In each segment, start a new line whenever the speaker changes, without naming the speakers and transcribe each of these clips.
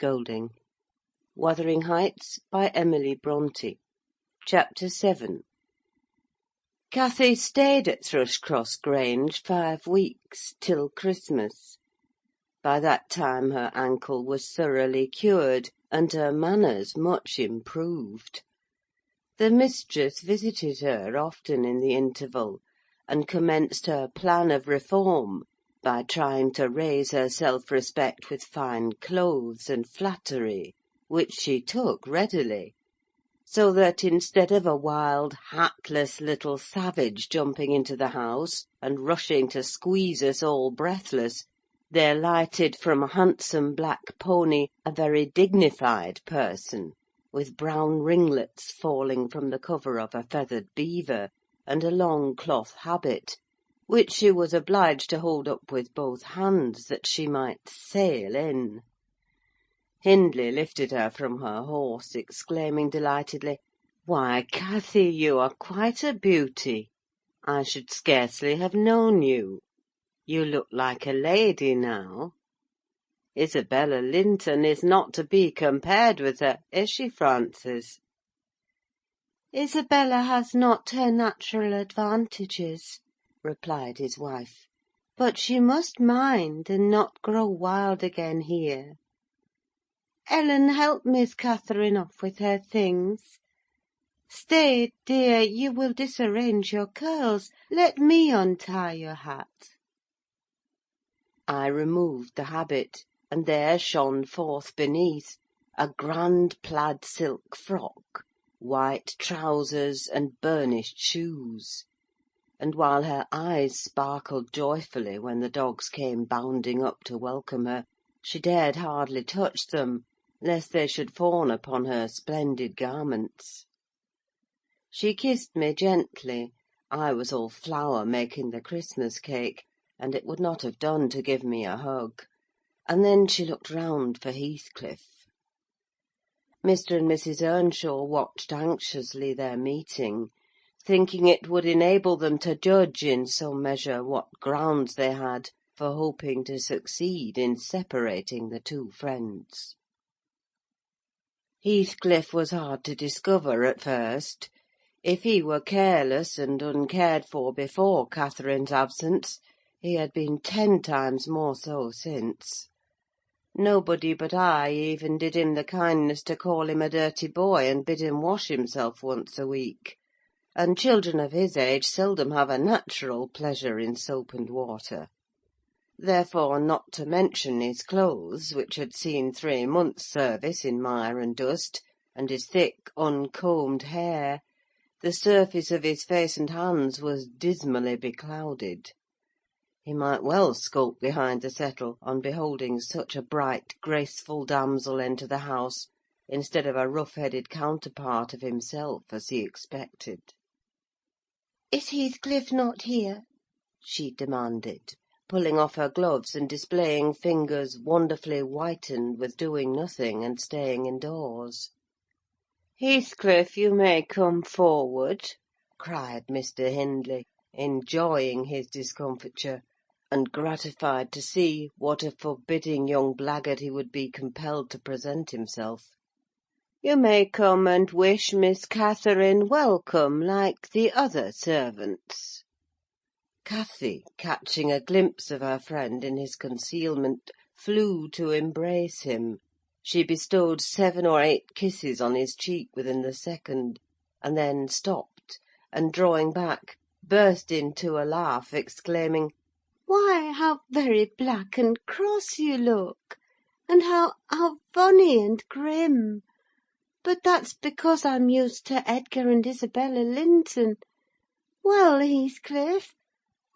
Golding. Wuthering Heights, by Emily Brontë. Chapter 7. Cathy stayed at Thrushcross Grange 5 weeks, till Christmas. By that time her ankle was thoroughly cured, and her manners much improved. The mistress visited her often in the interval, and commenced her plan of reform by trying to raise her self-respect with fine clothes and flattery, which she took readily; so that, instead of a wild, hatless little savage jumping into the house, and rushing to squeeze us all breathless, there lighted from a handsome black pony a very dignified person, with brown ringlets falling from the cover of a feathered beaver, and a long cloth habit, which she was obliged to hold up with both hands, that she might sail in. Hindley lifted her from her horse, exclaiming delightedly, "Why, Cathy, you are quite a beauty! I should scarcely have known you. You look like a lady now. Isabella Linton is not to be compared with her, is she, Frances?" "Isabella has not her natural advantages," replied his wife; "but she must mind, and not grow wild again here. Ellen, help Miss Catherine off with her things. Stay, dear, you will disarrange your curls. Let me untie your hat." I removed the habit, and there shone forth beneath a grand plaid silk frock, white trousers, and burnished shoes; and while her eyes sparkled joyfully when the dogs came bounding up to welcome her, she dared hardly touch them, lest they should fawn upon her splendid garments. She kissed me gently. I was all flour making the Christmas cake, and it would not have done to give me a hug; and then she looked round for Heathcliff. Mr. and Mrs. Earnshaw watched anxiously their meeting, thinking it would enable them to judge in some measure what grounds they had for hoping to succeed in separating the two friends. Heathcliff was hard to discover at first. If he were careless and uncared for before Catherine's absence, he had been 10 times more so since. Nobody but I even did him the kindness to call him a dirty boy, and bid him wash himself once a week; and children of his age seldom have a natural pleasure in soap and water. Therefore, not to mention his clothes, which had seen 3 months' service in mire and dust, and his thick, uncombed hair, the surface of his face and hands was dismally beclouded. He might well skulk behind the settle on beholding such a bright, graceful damsel enter the house, instead of a rough-headed counterpart of himself, as he expected.
"Is Heathcliff not here?"
she demanded, pulling off her gloves and displaying fingers wonderfully whitened with doing nothing and staying indoors. "Heathcliff, you may come forward," cried Mr. Hindley, enjoying his discomfiture, and gratified to see what a forbidding young blackguard he would be compelled to present himself. "You may come and wish Miss Catherine welcome, like the other servants." Cathy, catching a glimpse of her friend in his concealment, flew to embrace him. She bestowed 7 or 8 kisses on his cheek within the second, and then stopped, and drawing back, burst into a laugh, exclaiming,
"Why, how very black and cross you look! And how funny and grim! But that's because I'm used to Edgar and Isabella Linton. Well, Heathcliff,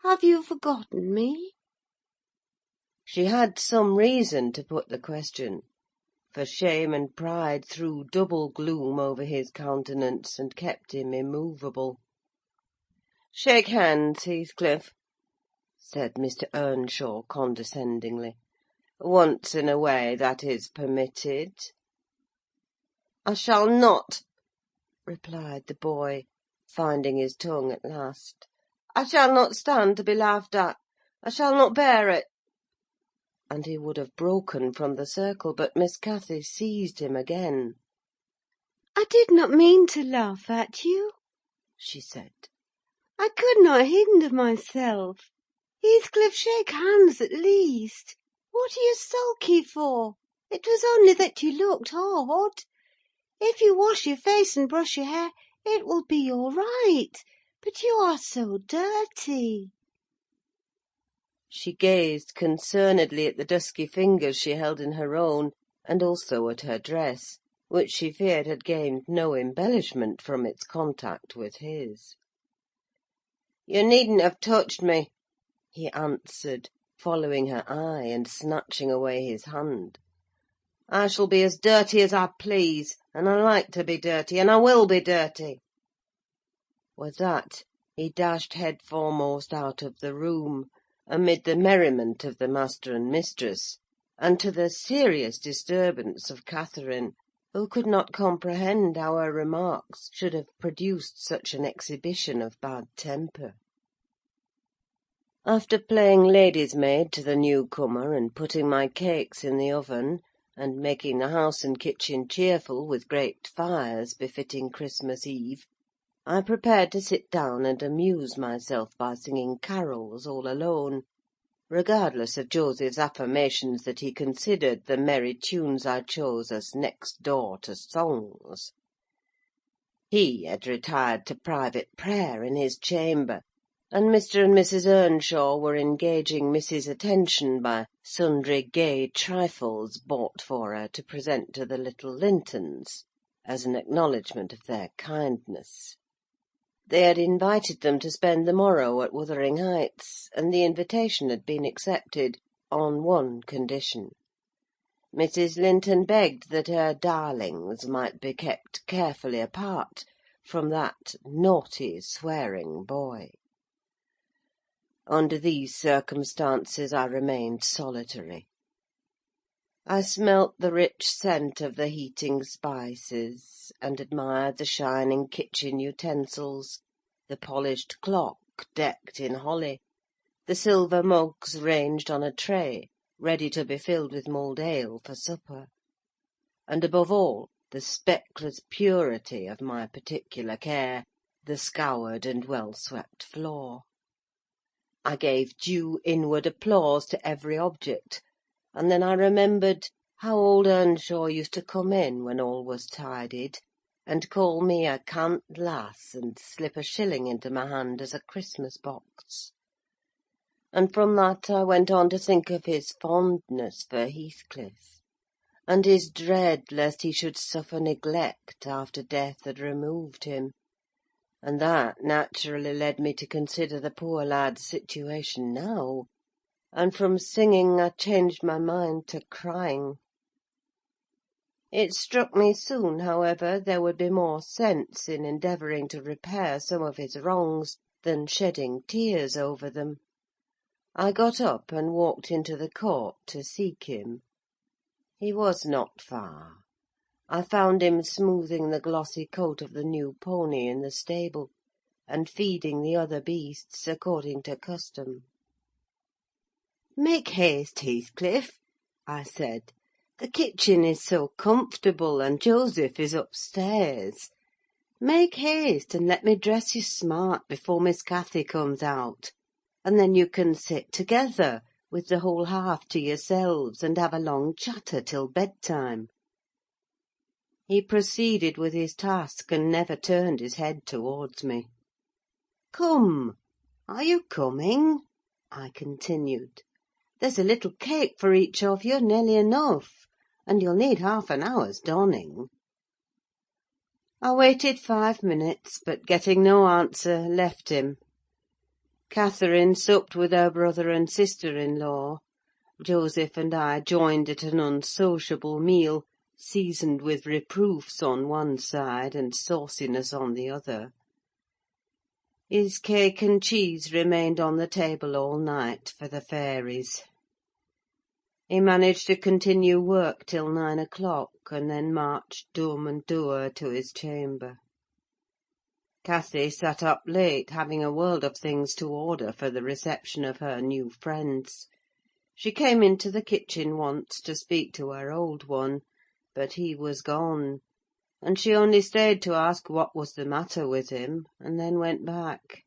have you forgotten me?"
She had some reason to put the question, for shame and pride threw double gloom over his countenance, and kept him immovable. "Shake hands, Heathcliff," said Mr. Earnshaw, condescendingly. "Once in a way, that is permitted." "I shall not," replied the boy, finding his tongue at last. "I shall not stand to be laughed at. I shall not bear it." and he would have broken from the circle, but Miss Cathy seized him again.
"I did not mean to laugh at you," she said. "I could not hinder myself. Heathcliff, shake hands at least. What are you sulky for? It was only that you looked odd. If you wash your face and brush your hair, it will be all right. But you are so dirty."
She gazed concernedly at the dusky fingers she held in her own, and also at her dress, which she feared had gained no embellishment from its contact with his. "You needn't have touched me," he answered, following her eye, and snatching away his hand. "I shall be as dirty as I please, and I like to be dirty, and I will be dirty." With that, he dashed head foremost out of the room, amid the merriment of the master and mistress, and to the serious disturbance of Catherine, who could not comprehend how her remarks should have produced such an exhibition of bad temper. After playing lady's maid to the newcomer, and putting my cakes in the oven, and making the house and kitchen cheerful with great fires befitting Christmas Eve, I prepared to sit down and amuse myself by singing carols all alone, regardless of Joseph's affirmations that he considered the merry tunes I chose as next door to songs. He had retired to private prayer in his chamber, and Mr. and Mrs. Earnshaw were engaging Miss's attention by sundry gay trifles bought for her to present to the little Lintons, as an acknowledgment of their kindness. They had invited them to spend the morrow at Wuthering Heights, and the invitation had been accepted on one condition. Mrs. Linton begged that her darlings might be kept carefully apart from that naughty, swearing boy. Under these circumstances I remained solitary. I smelt the rich scent of the heating spices, and admired the shining kitchen utensils, the polished clock decked in holly, the silver mugs ranged on a tray, ready to be filled with mulled ale for supper, and, above all, the speckless purity of my particular care, the scoured and well-swept floor. I gave due inward applause to every object, and then I remembered how old Earnshaw used to come in, when all was tidied, and call me a cant lass, and slip a shilling into my hand as a Christmas box. And from that I went on to think of his fondness for Heathcliff, and his dread lest he should suffer neglect after death had removed him, and that naturally led me to consider the poor lad's situation now, and from singing I changed my mind to crying. It struck me soon, however, there would be more sense in endeavouring to repair some of his wrongs than shedding tears over them. I got up and walked into the court to seek him. He was not far. I found him smoothing the glossy coat of the new pony in the stable, and feeding the other beasts according to custom. "Make haste, Heathcliff," I said. "The kitchen is so comfortable, and Joseph is upstairs. Make haste, and let me dress you smart before Miss Cathy comes out, and then you can sit together, with the whole hearth to yourselves, and have a long chatter till bedtime." He proceeded with his task, and never turned his head towards me. "Come, are you coming?" I continued. "There's a little cake for each of you, nearly enough, and you'll need half an hour's donning." I waited 5 minutes, but getting no answer, left him. Catherine supped with her brother and sister-in-law. Joseph and I joined at an unsociable meal, seasoned with reproofs on one side and sauciness on the other. His cake and cheese remained on the table all night for the fairies. He managed to continue work till 9 o'clock, and then marched dumb and dour to his chamber. Cathy sat up late, having a world of things to order for the reception of her new friends. She came into the kitchen once to speak to her old one, but he was gone, and she only stayed to ask what was the matter with him, and then went back.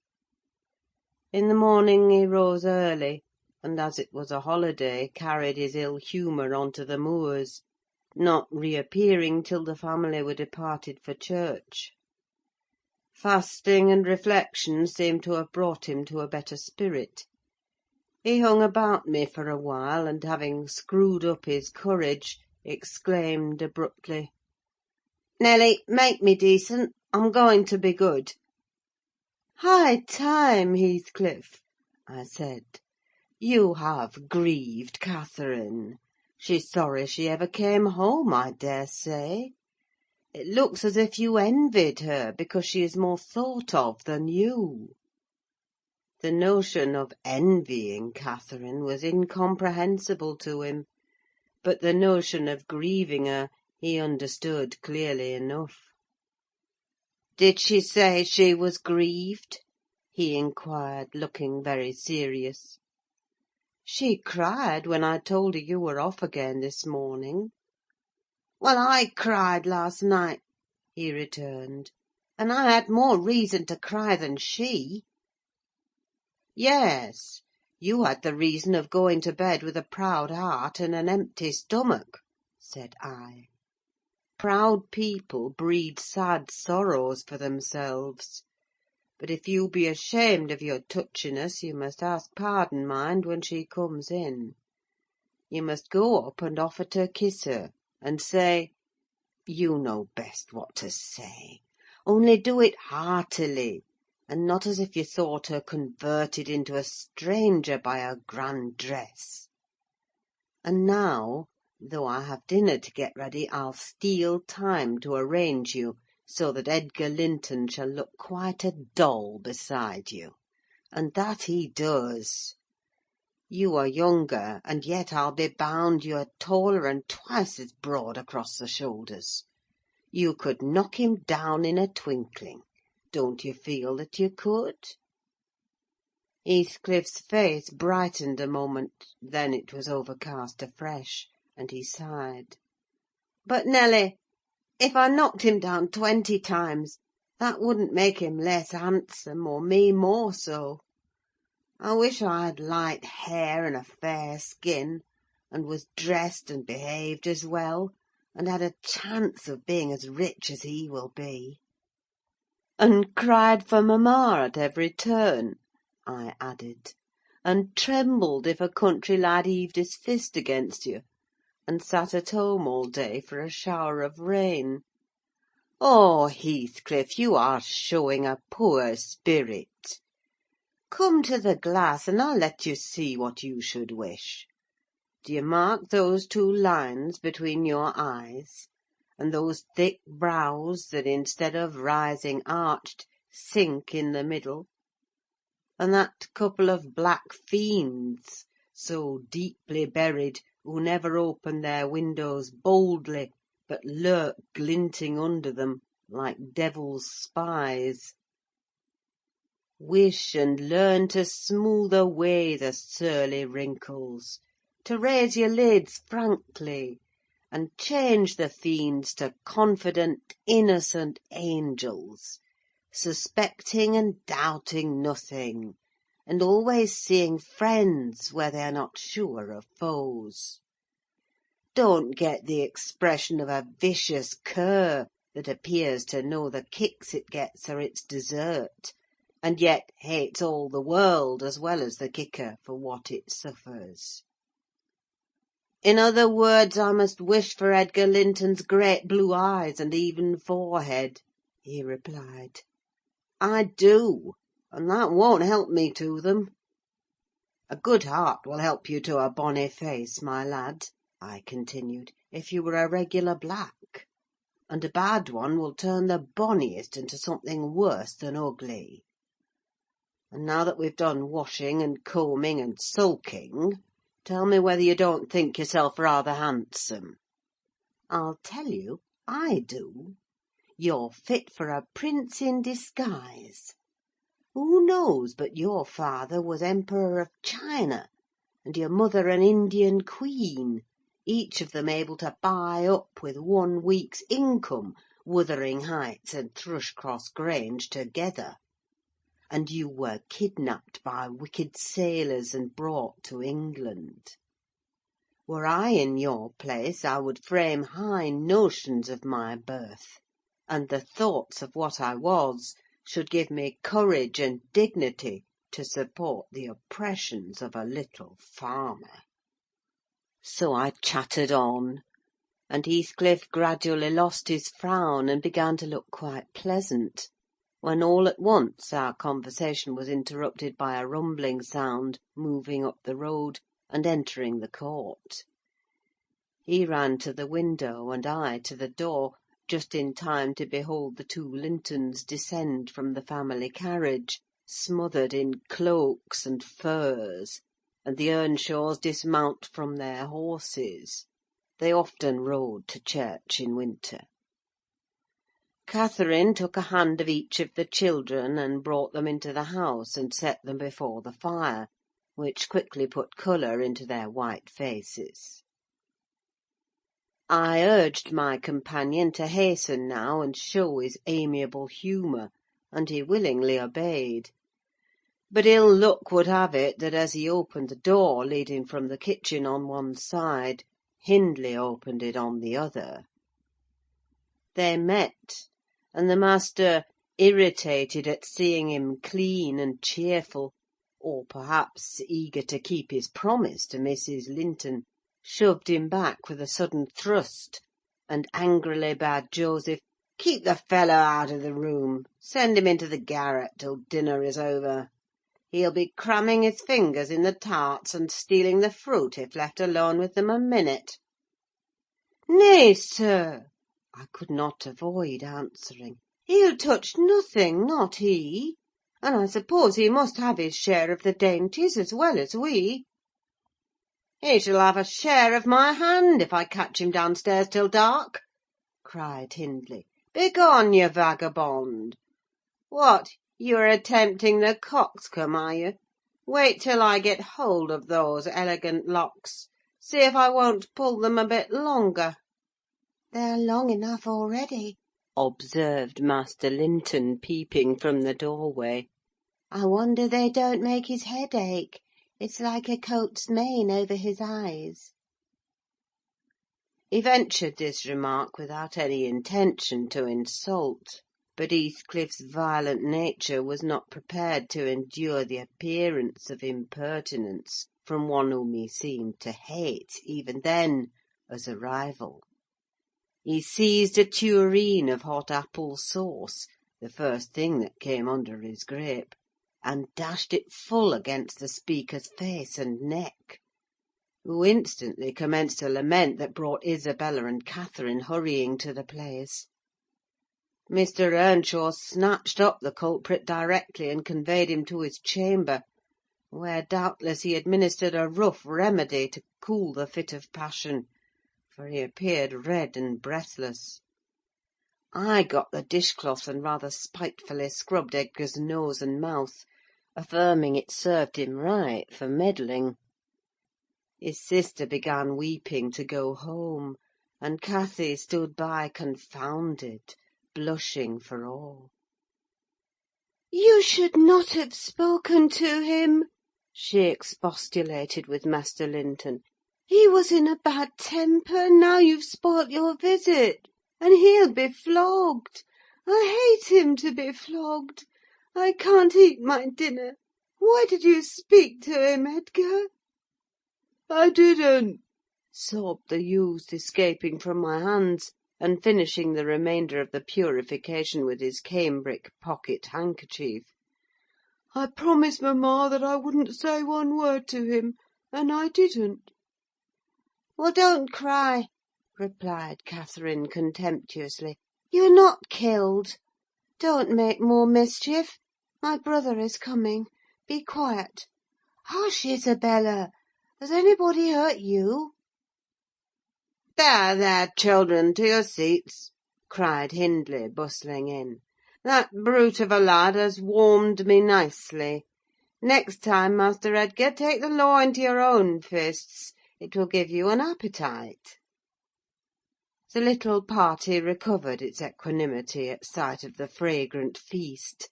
In the morning he rose early, and as it was a holiday, carried his ill humour on to the moors, not reappearing till the family were departed for church. Fasting and reflection seemed to have brought him to a better spirit. He hung about me for a while, and having screwed up his courage, exclaimed abruptly, "Nelly, make me decent. I'm going to be good." "High time, Heathcliff," I said. "You have grieved Catherine. She's sorry she ever came home, I daresay. It looks as if you envied her, because she is more thought of than you." The notion of envying Catherine was incomprehensible to him, but the notion of grieving her he understood clearly enough. "Did she say she was grieved?" he inquired, looking very serious. "She cried when I told her you were off again this morning." "Well, I cried last night," he returned, "and I had more reason to cry than she." "Yes, you had the reason of going to bed with a proud heart and an empty stomach," said I. "Proud people breed sad sorrows for themselves. But if you be ashamed of your touchiness, you must ask pardon, mind, when she comes in. You must go up and offer to kiss her, and say—you know best what to say, only do it heartily, and not as if you thought her converted into a stranger by her grand dress. And now, though I have dinner to get ready, I'll steal time to arrange you, so that Edgar Linton shall look quite a doll beside you; and that he does. You are younger, and yet I'll be bound you're taller and twice as broad across the shoulders. You could knock him down in a twinkling. Don't you feel that you could?" Heathcliff's face brightened a moment, then it was overcast afresh, and he sighed. "But, Nelly, if I knocked him down 20 times, that wouldn't make him less handsome, or me more so. I wish I had light hair and a fair skin, and was dressed and behaved as well, and had a chance of being as rich as he will be." "And cried for mamma at every turn," I added, "and trembled if a country lad heaved his fist against you, and sat at home all day for a shower of rain. Oh, Heathcliff, you are showing a poor spirit. Come to the glass, and I'll let you see what you should wish. Do you mark those 2 lines between your eyes, and those thick brows that, instead of rising arched, sink in the middle? And that couple of black fiends, so deeply buried, who never open their windows boldly, but lurk glinting under them, like devil's spies? Wish and learn to smooth away the surly wrinkles, to raise your lids frankly, and change the fiends to confident, innocent angels, suspecting and doubting nothing, and always seeing friends where they are not sure of foes. Don't get the expression of a vicious cur that appears to know the kicks it gets are its desert, and yet hates all the world as well as the kicker for what it suffers. In other words, I must wish for Edgar Linton's great blue eyes and even forehead," he replied. "I do, and that won't help me to them." "A good heart will help you to a bonny face, my lad," I continued, "if you were a regular black; and a bad one will turn the bonniest into something worse than ugly. And now that we've done washing and combing and sulking, tell me whether you don't think yourself rather handsome. I'll tell you, I do. You're fit for a prince in disguise. Who knows but your father was Emperor of China, and your mother an Indian queen, each of them able to buy up with 1 week's income Wuthering Heights and Thrushcross Grange together. And you were kidnapped by wicked sailors and brought to England. Were I in your place, I would frame high notions of my birth, and the thoughts of what I was should give me courage and dignity to support the oppressions of a little farmer. So I chattered on, and Heathcliff gradually lost his frown and began to look quite pleasant, when all at once our conversation was interrupted by a rumbling sound moving up the road and entering the court. He ran to the window, and I to the door, just in time to behold the 2 Lintons descend from the family carriage, smothered in cloaks and furs, and the Earnshaws dismount from their horses. They often rode to church in winter. Catherine took a hand of each of the children and brought them into the house and set them before the fire, which quickly put colour into their white faces. I urged my companion to hasten now and show his amiable humour, and he willingly obeyed. But ill luck would have it that as he opened the door leading from the kitchen on one side, Hindley opened it on the other. They met, and the master, irritated at seeing him clean and cheerful, or perhaps eager to keep his promise to Mrs. Linton, shoved him back with a sudden thrust, and angrily bade Joseph keep the fellow out of the room. Send him into the garret till dinner is over. He'll be cramming his fingers in the tarts and stealing the fruit if left alone with them a minute. Nay, sir, I could not avoid answering. He'll touch nothing, not he. And I suppose he must have his share of the dainties as well as we. He shall have a share of my hand if I catch him downstairs till dark, cried Hindley. Begone, you vagabond! What, you are attempting the coxcomb, are you? Wait till I get hold of those elegant locks. See if I won't pull them a bit longer.
They're long enough already,
observed Master Linton, peeping from the doorway.
I wonder they don't make his head ache. It's like a coat's mane over his eyes.
He ventured this remark without any intention to insult, but Heathcliff's violent nature was not prepared to endure the appearance of impertinence from one whom he seemed to hate, even then, as a rival. He seized a tureen of hot apple sauce, the first thing that came under his grip, and dashed it full against the speaker's face and neck, who instantly commenced a lament that brought Isabella and Catherine hurrying to the place. Mr. Earnshaw snatched up the culprit directly and conveyed him to his chamber, where doubtless he administered a rough remedy to cool the fit of passion, for he appeared red and breathless. I got the dishcloth and rather spitefully scrubbed Edgar's nose and mouth, affirming it served him right for meddling. His sister began weeping to go home, and Cathy stood by confounded, blushing for all.
You should not have spoken to him, she expostulated with Master Linton. He was in a bad temper, and now you've spoilt your visit, and he'll be flogged. I hate him to be flogged. I can't eat my dinner. Why did you speak to him, Edgar?
I didn't, sobbed the youth, escaping from my hands, and finishing the remainder of the purification with his cambric pocket handkerchief. I promised mamma that I wouldn't say one word to him, and I didn't.
Well, don't cry, replied Catherine contemptuously. You're not killed. Don't make more mischief. My brother is coming. Be quiet. Hush, Isabella. Has anybody hurt you?
There, there, children, to your seats, cried Hindley, bustling in. That brute of a lad has warmed me nicely. Next time, Master Edgar, take the law into your own fists. It will give you an appetite." The little party recovered its equanimity at sight of the fragrant feast.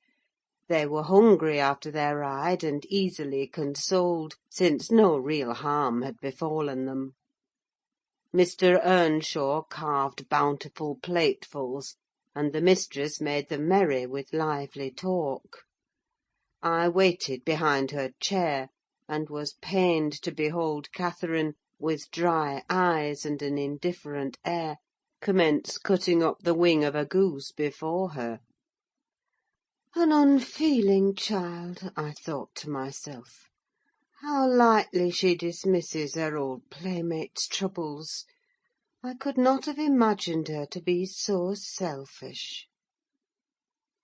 They were hungry after their ride, and easily consoled, since no real harm had befallen them. Mr. Earnshaw carved bountiful platefuls, and the mistress made them merry with lively talk. I waited behind her chair, and was pained to behold Catherine, with dry eyes and an indifferent air, commence cutting up the wing of a goose before her. An unfeeling child, I thought to myself. How lightly she dismisses her old playmate's troubles. I could not have imagined her to be so selfish.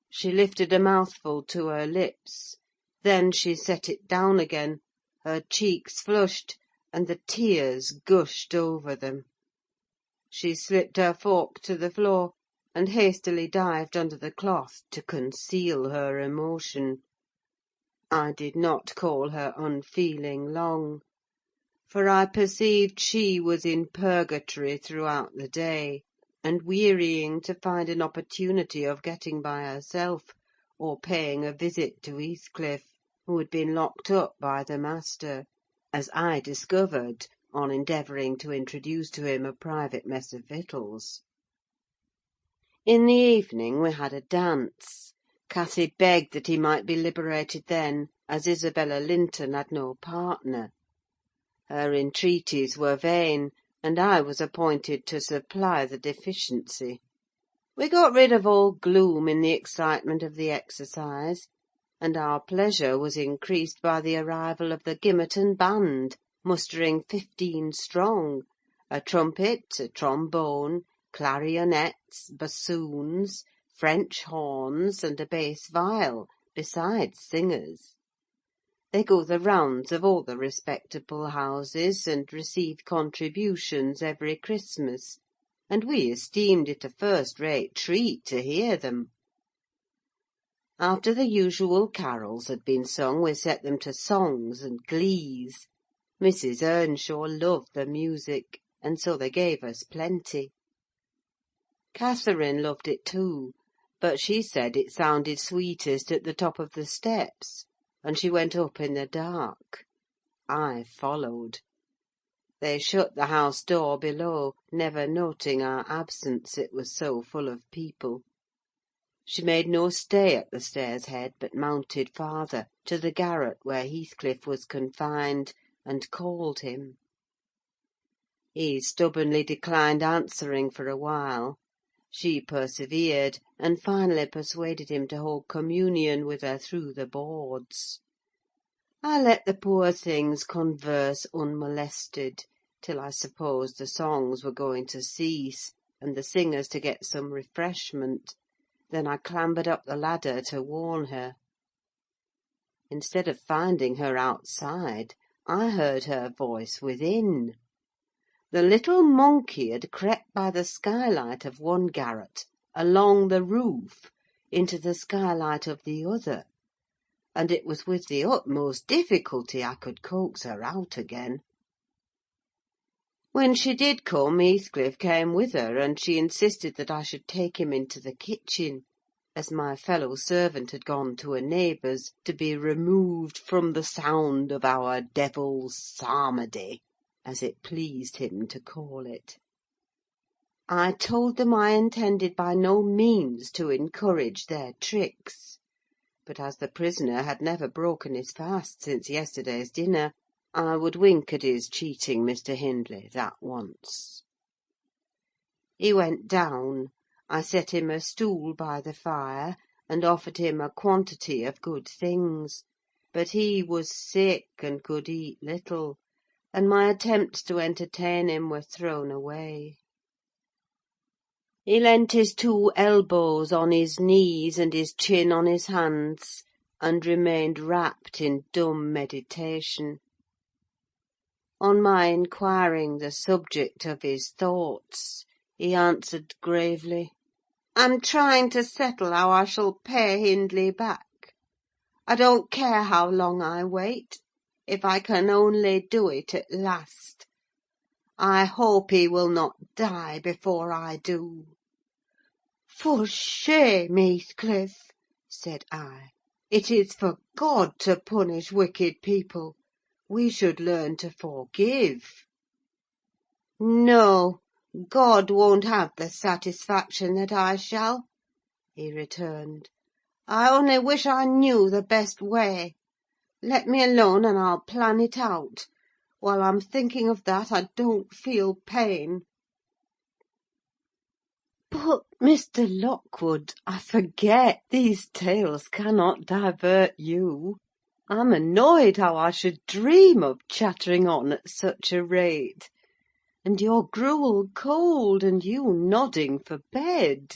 She lifted a mouthful to her lips. Then she set it down again, her cheeks flushed, and the tears gushed over them. She slipped her fork to the floor, and hastily dived under the cloth to conceal her emotion. I did not call her unfeeling long, for I perceived she was in purgatory throughout the day, and wearying to find an opportunity of getting by herself, or paying a visit to Heathcliff, who had been locked up by the master, as I discovered on endeavouring to introduce to him a private mess of victuals. In the evening we had a dance. Cathy begged that he might be liberated then, as Isabella Linton had no partner. Her entreaties were vain, and I was appointed to supply the deficiency. We got rid of all gloom in the excitement of the exercise, and our pleasure was increased by the arrival of the Gimmerton band, mustering 15 strong: a trumpet, a trombone, clarionets, bassoons, French horns, and a bass viol, besides singers. They go the rounds of all the respectable houses, and receive contributions every Christmas, and we esteemed it a first-rate treat to hear them. After the usual carols had been sung, we set them to songs and glees. Mrs. Earnshaw loved the music, and so they gave us plenty. Catherine loved it too, but she said it sounded sweetest at the top of the steps, and she went up in the dark. I followed. They shut the house door below, never noting our absence, it was so full of people. She made no stay at the stairs' head, but mounted farther, to the garret where Heathcliff was confined, and called him. He stubbornly declined answering for a while. She persevered, and finally persuaded him to hold communion with her through the boards. I let the poor things converse unmolested, till I supposed the songs were going to cease, and the singers to get some refreshment. Then I clambered up the ladder to warn her. Instead of finding her outside, I heard her voice within. The little monkey had crept by the skylight of one garret, along the roof, into the skylight of the other, and it was with the utmost difficulty I could coax her out again. When she did come, Heathcliff came with her, and she insisted that I should take him into the kitchen, as my fellow servant had gone to a neighbour's, to be removed from the sound of our devil's psalmody, as it pleased him to call it. I told them I intended by no means to encourage their tricks, but as the prisoner had never broken his fast since yesterday's dinner, I would wink at his cheating Mr. Hindley that once. He went down. I set him a stool by the fire, and offered him a quantity of good things; but he was sick, and could eat little, and my attempts to entertain him were thrown away. He leant his 2 elbows on his knees, and his chin on his hands, and remained wrapped in dumb meditation. On my inquiring the subject of his thoughts, he answered gravely, "I'm trying to settle how I shall pay Hindley back.
I don't care how long I wait, if I can only do it at last. I hope he will not die before I do." "For shame, Heathcliff!" said I. "It is for God to punish wicked people. We should learn to forgive." "No, God won't have the satisfaction that I shall," he returned. "I only wish I knew the best way. Let me alone, and I'll plan it out. While I'm thinking of that, I don't feel pain." "But, Mr. Lockwood, I forget these tales cannot divert you. I'm annoyed how I should dream of chattering on at such a rate, and your gruel cold, and you nodding for bed.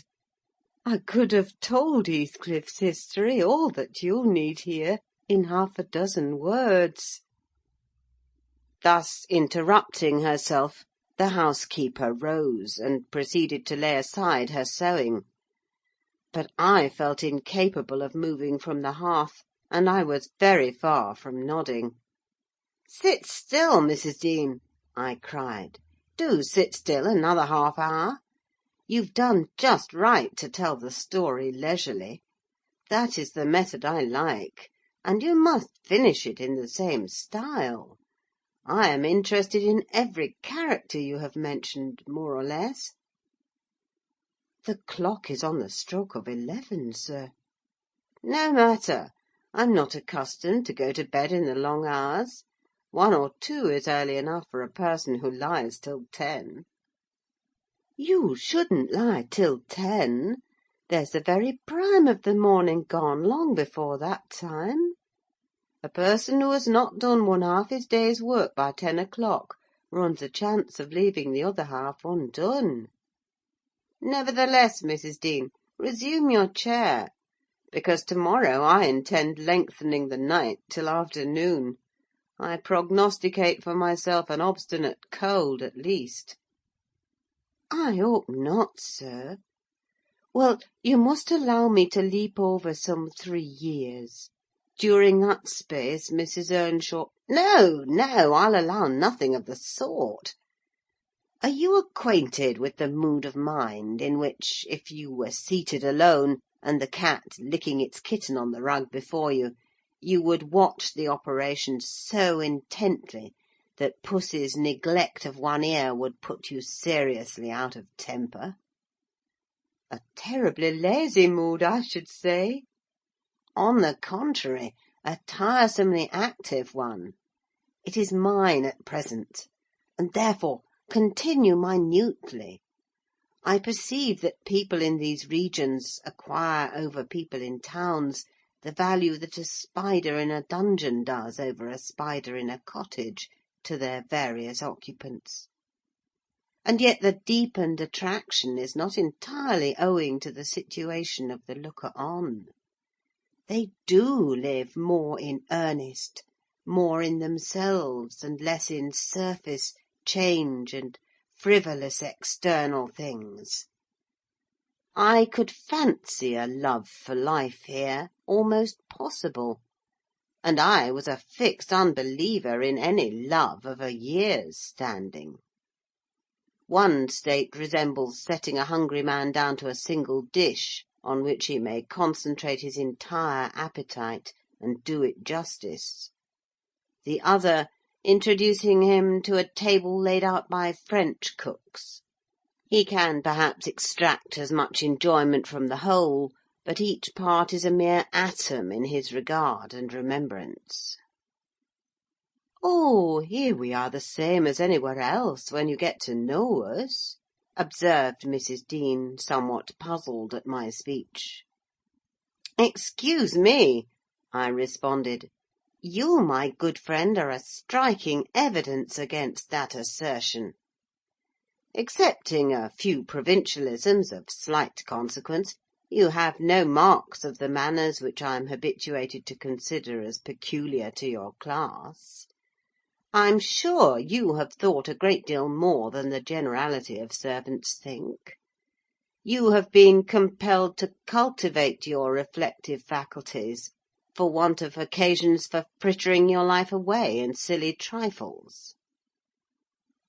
I could have told Heathcliff's history, all that you need hear, in half a dozen words." Thus interrupting herself, the housekeeper rose, and proceeded to lay aside her sewing. But I felt incapable of moving from the hearth, and I was very far from nodding. "Sit still, Mrs. Dean!" I cried. "Do sit still another half hour. You've done just right to tell the story leisurely. That is the method I like, and you must finish it in the same style. I am interested in every character you have mentioned, more or less." "The clock is on the stroke of 11, sir." "No matter. I'm not accustomed to go to bed in the long hours. 1 or 2 is early enough for a person who lies till 10. "You shouldn't lie till 10. There's the very prime of the morning gone long before that time. A person who has not done one half his day's work by 10 o'clock runs a chance of leaving the other half undone. Nevertheless, Mrs. Dean, resume your chair, because to-morrow I intend lengthening the night till afternoon. I prognosticate for myself an obstinate cold, at least." "I hope not, sir. Well, you must allow me to leap over some 3 years. During that space, Mrs. Earnshaw—" "No, no, I'll allow nothing of the sort. Are you acquainted with the mood of mind in which, if you were seated alone, and the cat licking its kitten on the rug before you, you would watch the operation so intently that Pussy's neglect of one ear would put you seriously out of temper? A terribly lazy mood, I should say." "On the contrary, a tiresomely active one. It is mine at present, and therefore continue minutely. I perceive that people in these regions acquire over people in towns the value that a spider in a dungeon does over a spider in a cottage, to their various occupants. And yet the deepened attraction is not entirely owing to the situation of the looker-on. They do live more in earnest, more in themselves, and less in surface, change, and frivolous external things. I could fancy a love for life here almost possible, and I was a fixed unbeliever in any love of a year's standing. One state resembles setting a hungry man down to a single dish, on which he may concentrate his entire appetite, and do it justice. The other, introducing him to a table laid out by French cooks. He can perhaps extract as much enjoyment from the whole, but each part is a mere atom in his regard and remembrance." "Oh, here we are the same as anywhere else, when you get to know us," observed Mrs. Dean, somewhat puzzled at my speech. "Excuse me," I responded. "You, my good friend, are a striking evidence against that assertion. Excepting a few provincialisms of slight consequence, you have no marks of the manners which I am habituated to consider as peculiar to your class. I'm sure you have thought a great deal more than the generality of servants think. You have been compelled to cultivate your reflective faculties,
for want of occasions for frittering your life away in silly trifles."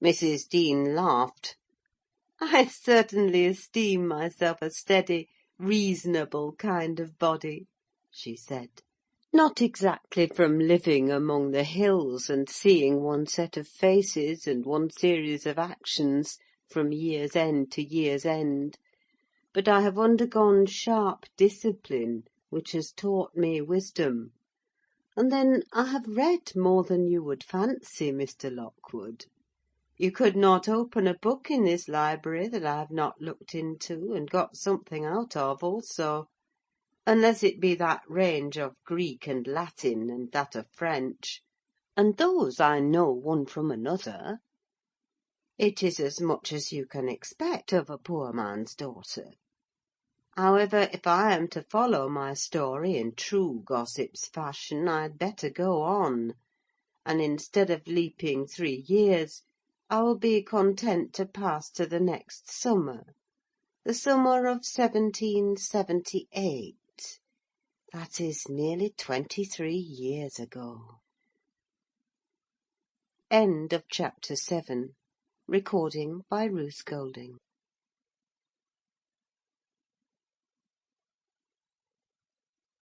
Mrs. Dean laughed. "I certainly esteem myself a steady, reasonable kind of body," she said. "Not exactly from living among the hills, and seeing one set of faces and one series of actions from year's end to year's end; but I have undergone sharp discipline, which has taught me wisdom. And then I have read more than you would fancy, Mr. Lockwood. You could not open a book in this library that I have not looked into, and got something out of also, unless it be that range of Greek and Latin, and that of French, and those I know one from another. It is as much as you can expect of a poor man's daughter. However, if I am to follow my story in true gossip's fashion, I'd better go on, and instead of leaping 3 years, I will be content to pass to the next summer, the summer of 1778. That is nearly 23 years ago. End of chapter 7. Recording by Ruth Golding.